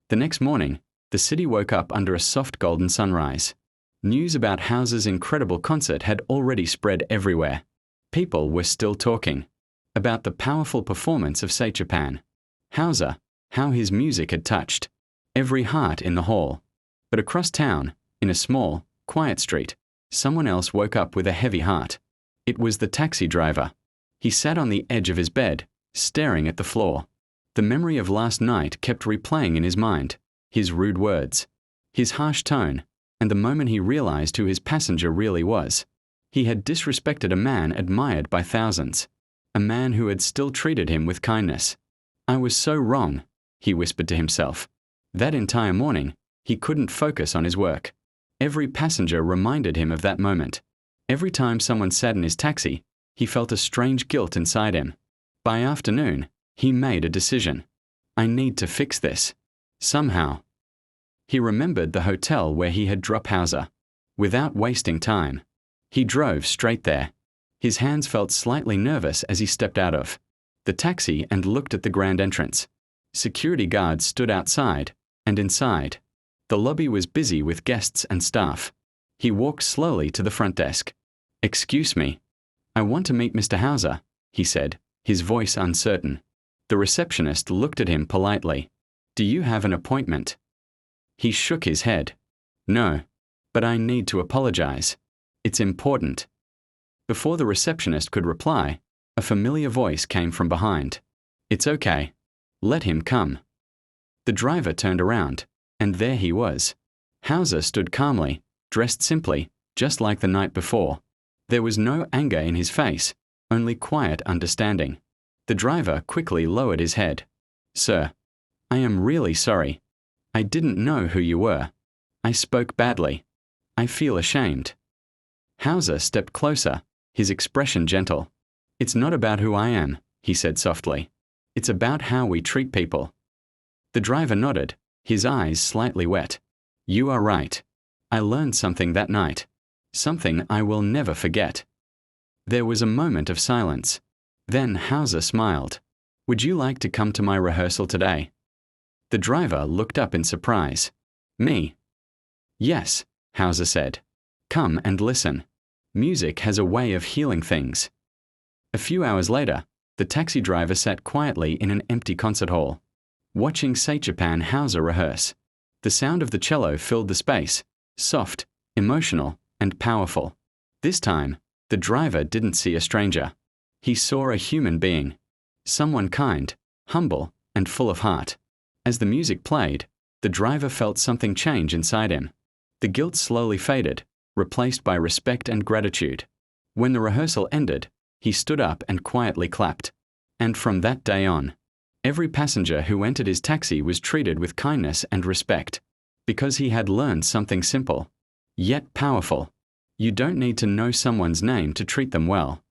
The next morning, the city woke up under a soft golden sunrise. News about Hauser's incredible concert had already spread everywhere. People were still talking about the powerful performance of Stjepan Hauser, how his music had touched every heart in the hall. But across town, in a small, quiet street, someone else woke up with a heavy heart. It was the taxi driver. He sat on the edge of his bed, staring at the floor. The memory of last night kept replaying in his mind, his rude words, his harsh tone, and the moment he realized who his passenger really was. He had disrespected a man admired by thousands, a man who had still treated him with kindness. I was so wrong, he whispered to himself. That entire morning, he couldn't focus on his work. Every passenger reminded him of that moment. Every time someone sat in his taxi, he felt a strange guilt inside him. By afternoon, he made a decision. I need to fix this. Somehow. He remembered the hotel where he had dropped Hauser. Without wasting time, he drove straight there. His hands felt slightly nervous as he stepped out of the taxi and looked at the grand entrance. Security guards stood outside, and inside, the lobby was busy with guests and staff. He walked slowly to the front desk. "Excuse me. I want to meet Mr. Hauser," he said, his voice uncertain. The receptionist looked at him politely. "Do you have an appointment?" He shook his head. "No, but I need to apologize. It's important." Before the receptionist could reply, a familiar voice came from behind. "It's okay. Let him come." The driver turned around, and there he was. Hauser stood calmly, dressed simply, just like the night before. There was no anger in his face, only quiet understanding. The driver quickly lowered his head. "Sir, I am really sorry. I didn't know who you were. I spoke badly. I feel ashamed." Hauser stepped closer, his expression gentle. "It's not about who I am," he said softly. "It's about how we treat people." The driver nodded, his eyes slightly wet. "You are right. I learned something that night. Something I will never forget." There was a moment of silence. Then Hauser smiled. "Would you like to come to my rehearsal today?" The driver looked up in surprise. "Me?" "Yes," Hauser said. "Come and listen. Music has a way of healing things." A few hours later, the taxi driver sat quietly in an empty concert hall, watching Stjepan Hauser rehearse. The sound of the cello filled the space, soft, emotional, and powerful. This time, the driver didn't see a stranger. He saw a human being, someone kind, humble, and full of heart. As the music played, the driver felt something change inside him. The guilt slowly faded, replaced by respect and gratitude. When the rehearsal ended, he stood up and quietly clapped. And from that day on, every passenger who entered his taxi was treated with kindness and respect, because he had learned something simple, yet powerful. You don't need to know someone's name to treat them well.